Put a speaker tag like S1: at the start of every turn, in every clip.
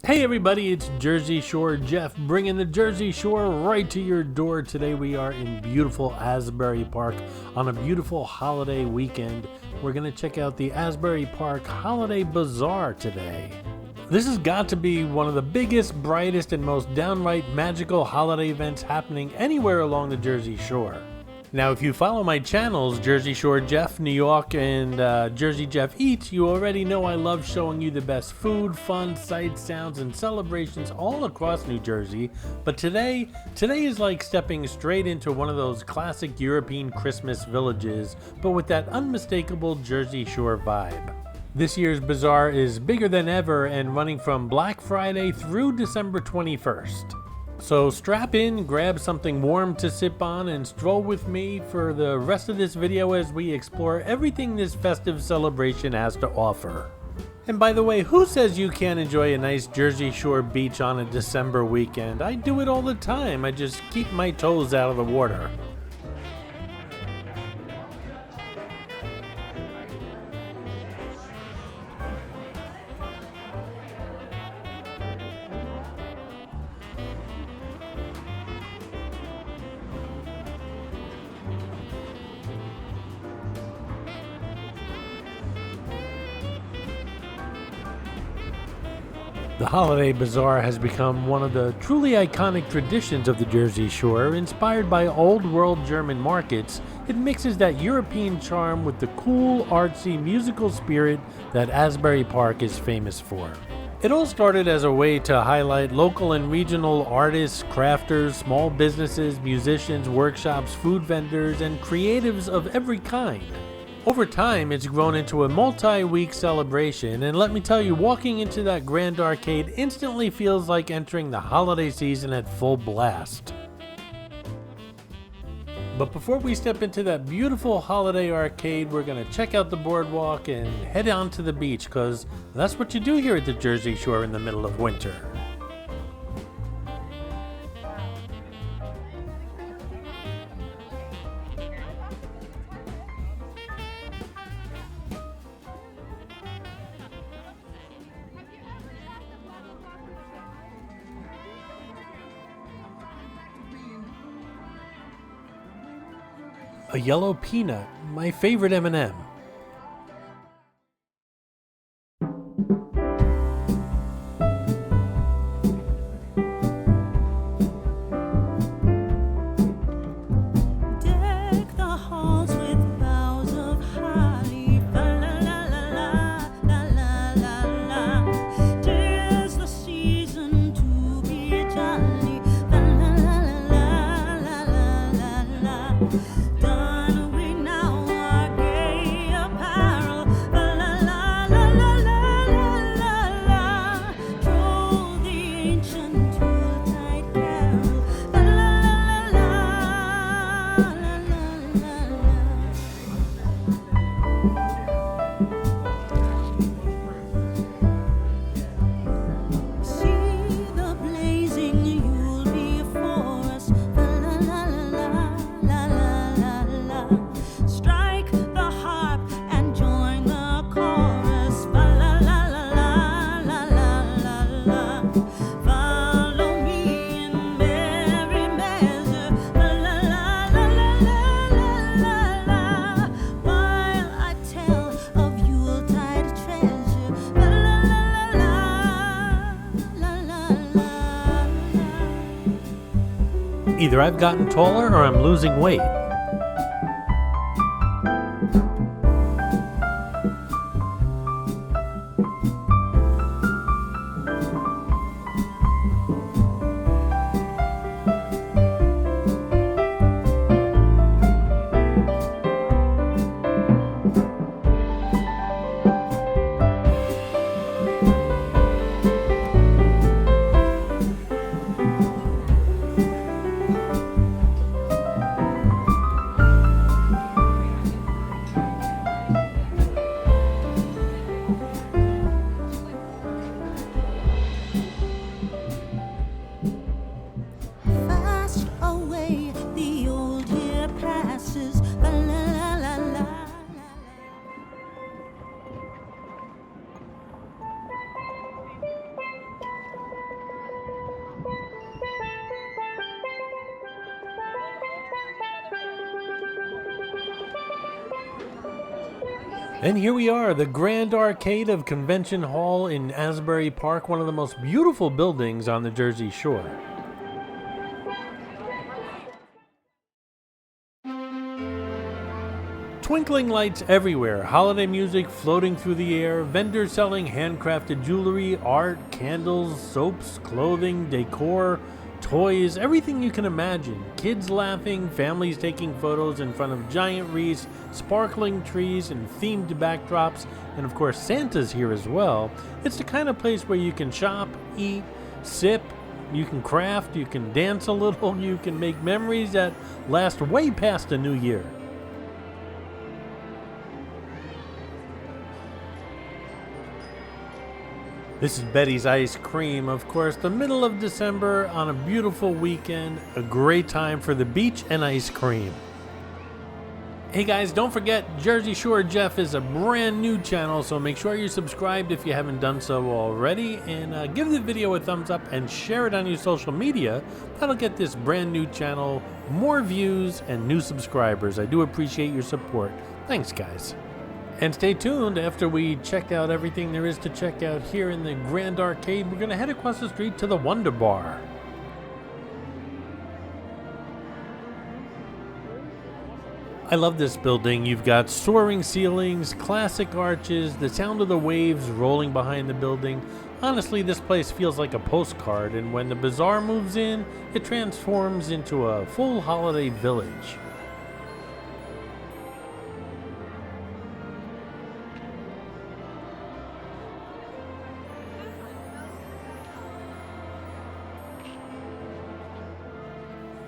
S1: Hey everybody, it's Jersey Shore Jeff, bringing the Jersey Shore right to your door. Today we are in beautiful Asbury Park on a beautiful holiday weekend. We're going to check out the Asbury Park Holiday Bazaar today. This has got to be one of the biggest, brightest, and most downright magical holiday events happening anywhere along the Jersey Shore. Now, if you follow my channels, Jersey Shore Jeff, New York, and Jersey Jeff Eats, you already know I love showing you the best food, fun, sights, sounds, and celebrations all across New Jersey. But today is like stepping straight into one of those classic European Christmas villages, but with that unmistakable Jersey Shore vibe. This year's bazaar is bigger than ever and running from Black Friday through December 21st. So strap in, grab something warm to sip on, and stroll with me for the rest of this video as we explore everything this festive celebration has to offer. And by the way, who says you can't enjoy a nice Jersey Shore beach on a December weekend? I do it all the time. I just keep my toes out of the water. The Holiday Bazaar has become one of the truly iconic traditions of the Jersey Shore. Inspired by old world German markets, it mixes that European charm with the cool, artsy, musical spirit that Asbury Park is famous for. It all started as a way to highlight local and regional artists, crafters, small businesses, musicians, workshops, food vendors, and creatives of every kind. Over time, it's grown into a multi-week celebration, and let me tell you, walking into that grand arcade instantly feels like entering the holiday season at full blast. But before we step into that beautiful holiday arcade, we're going to check out the boardwalk and head on to the beach, because that's what you do here at the Jersey Shore in the middle of winter. A yellow peanut, my favorite M&M. Either I've gotten taller or I'm losing weight. And here we are, the Grand Arcade of Convention Hall in Asbury Park, one of the most beautiful buildings on the Jersey Shore. Twinkling lights everywhere, holiday music floating through the air, vendors selling handcrafted jewelry, art, candles, soaps, clothing, decor, toys, everything you can imagine. Kids laughing, families taking photos in front of giant wreaths, sparkling trees, and themed backdrops, and of course Santa's here as well. It's the kind of place where you can shop, eat, sip, you can craft, you can dance a little, you can make memories that last way past the new year. This is Betty's Ice Cream, of course, the middle of December on a beautiful weekend, a great time for the beach and ice cream. Hey guys, don't forget, Jersey Shore Jeff is a brand new channel, so make sure you're subscribed if you haven't done so already, and give the video a thumbs up and share it on your social media. That'll get this brand new channel more views and new subscribers. I do appreciate your support. Thanks, guys. And stay tuned. After we check out everything there is to check out here in the Grand Arcade, we're going to head across the street to the Wonder Bar. I love this building. You've got soaring ceilings, classic arches, the sound of the waves rolling behind the building. Honestly, this place feels like a postcard, and when the bazaar moves in, it transforms into a full holiday village.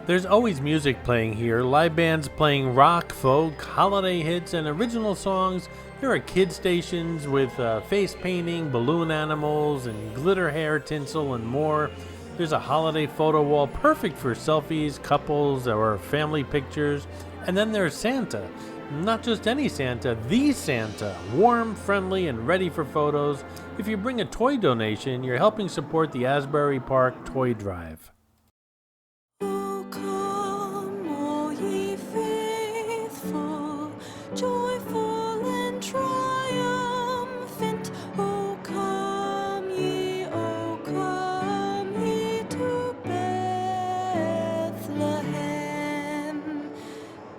S1: There's always music playing here, live bands playing rock, folk, holiday hits, and original songs. There are kid stations with face painting, balloon animals, and glitter hair tinsel and more. There's a holiday photo wall perfect for selfies, couples, or family pictures. And then there's Santa. Not just any Santa, the Santa. Warm, friendly, and ready for photos. If you bring a toy donation, you're helping support the Asbury Park Toy Drive.
S2: Joyful and triumphant, O come ye to Bethlehem.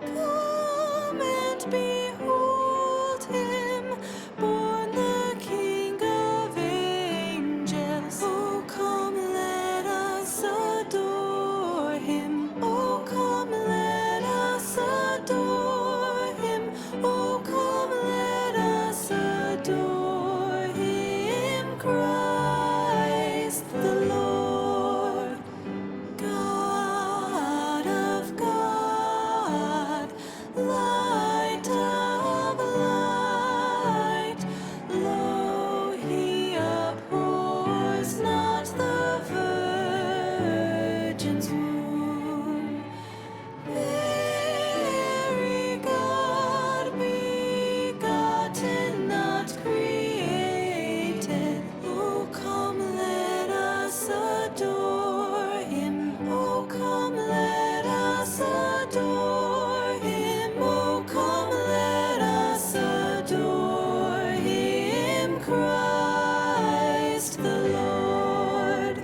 S2: Come and behold him, born the King of angels. O come, let us adore him. O come, let us adore him. Oh, come, let us adore him, Christ the Lord, God of God, light of light. Lo, he abhors not the virgin's womb. Very God begotten, not created. Oh, come, let us adore him. Oh, come, let us adore him. Oh, come, let us adore him, Christ the Lord.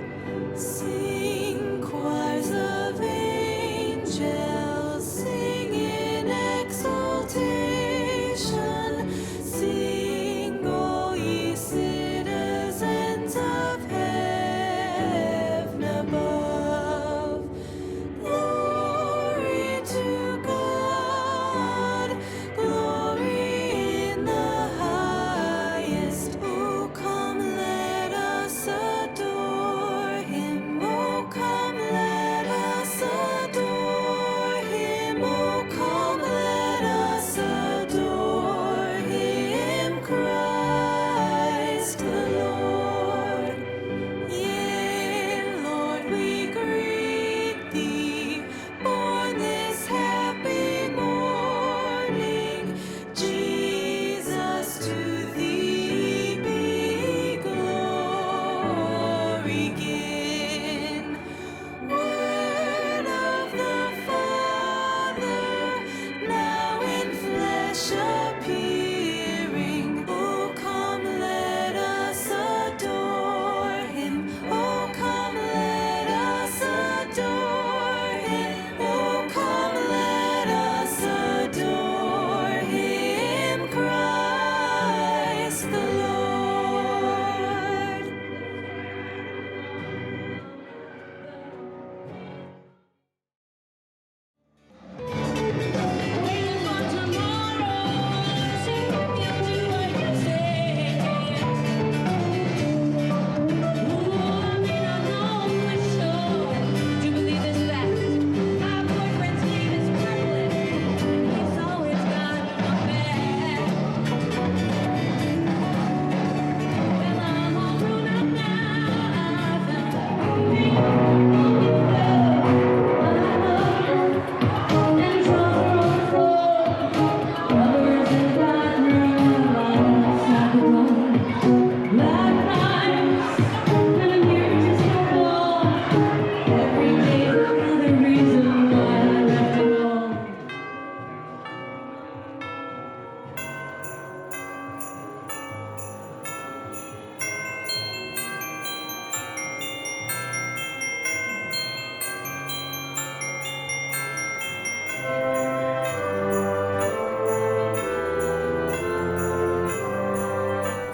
S2: Sing, choirs of angels, sing in exaltation. Sing, all ye citizens of heaven above. Glory to God, glory in the highest. Oh, come, let us adore him. Oh, come, let us adore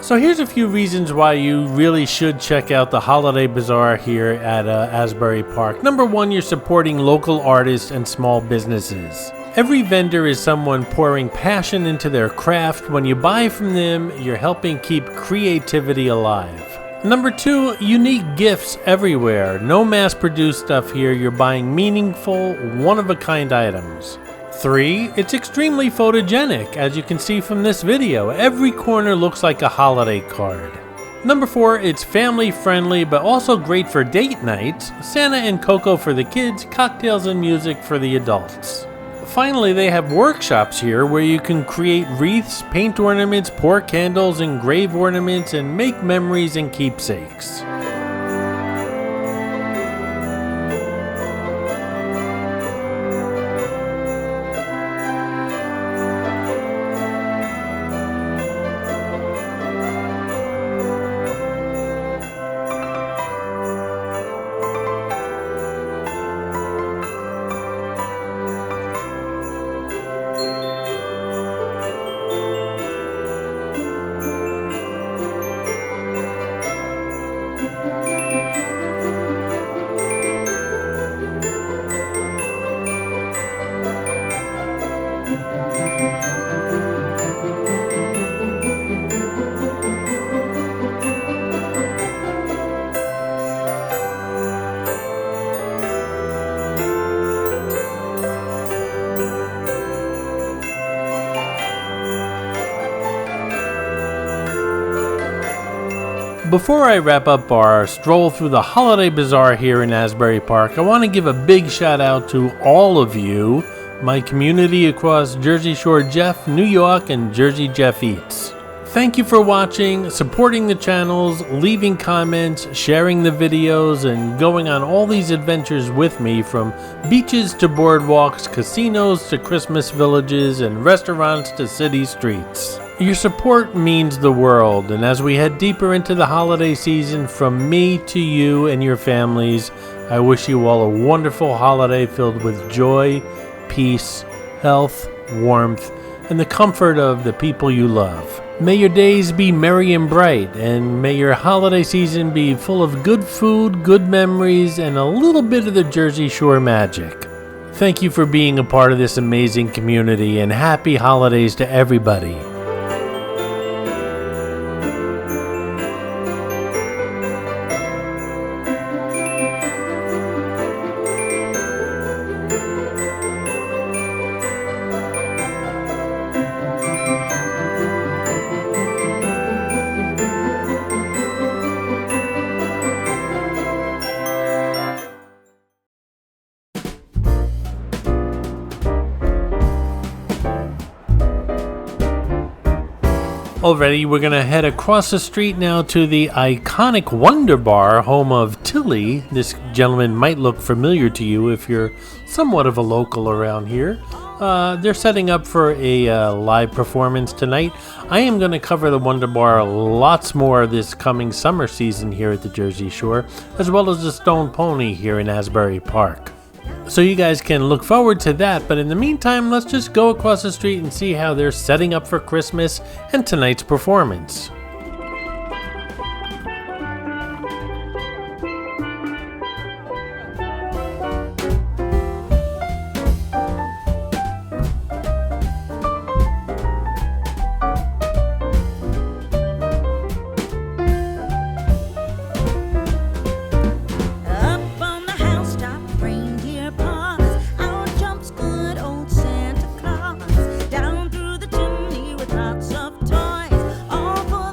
S1: So here's a few reasons why you really should check out the Holiday Bazaar here at Asbury Park. Number one, you're supporting local artists and small businesses. Every vendor is someone pouring passion into their craft. When you buy from them, you're helping keep creativity alive. Number two, unique gifts everywhere. No mass-produced stuff here. You're buying meaningful, one-of-a-kind items. 3, it's extremely photogenic, as you can see from this video. Every corner looks like a holiday card. Number 4, it's family friendly, but also great for date nights. Santa and Coco for the kids, cocktails and music for the adults. Finally, they have workshops here where you can create wreaths, paint ornaments, pour candles, engrave ornaments, and make memories and keepsakes. Before I wrap up our stroll through the Holiday Bazaar here in Asbury Park, I want to give a big shout out to all of you, my community across Jersey Shore Jeff, New York, and Jersey Jeff Eats. Thank you for watching, supporting the channels, leaving comments, sharing the videos, and going on all these adventures with me, from beaches to boardwalks, casinos to Christmas villages, and restaurants to city streets. Your support means the world, and as we head deeper into the holiday season, from me to you and your families, I wish you all a wonderful holiday filled with joy, peace, health, warmth, and the comfort of the people you love. May your days be merry and bright, and may your holiday season be full of good food, good memories, and a little bit of the Jersey Shore magic. Thank you for being a part of this amazing community, and happy holidays to everybody. Already, we're going to head across the street now to the iconic Wonder Bar, home of Tilly. This gentleman might look familiar to you if you're somewhat of a local around here. They're setting up for a live performance tonight. I am going to cover the Wonder Bar lots more this coming summer season here at the Jersey Shore, as well as the Stone Pony here in Asbury Park. So you guys can look forward to that, but in the meantime, let's just go across the street and see how they're setting up for Christmas and tonight's performance.
S2: Down through the chimney with lots of toys, all for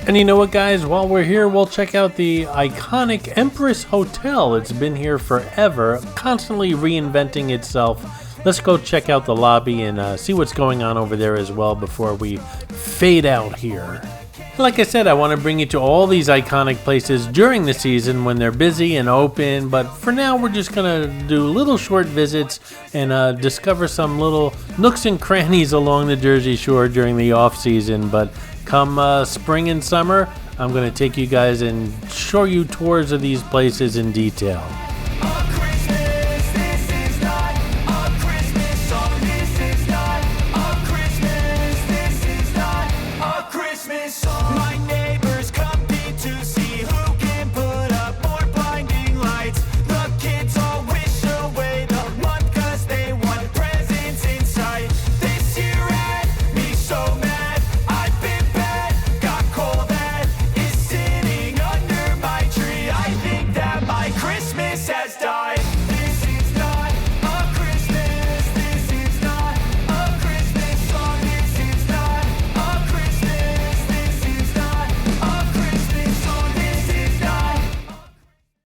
S1: And you know what, guys? While we're here, we'll check out the iconic Empress Hotel. It's been here forever, constantly reinventing itself. Let's go check out the lobby and see what's going on over there as well before we fade out here. Like I said, I want to bring you to all these iconic places during the season when they're busy and open, but for now we're just going to do little short visits and discover some little nooks and crannies along the Jersey Shore during the off season. But come spring and summer, I'm going to take you guys and show you tours of these places in detail.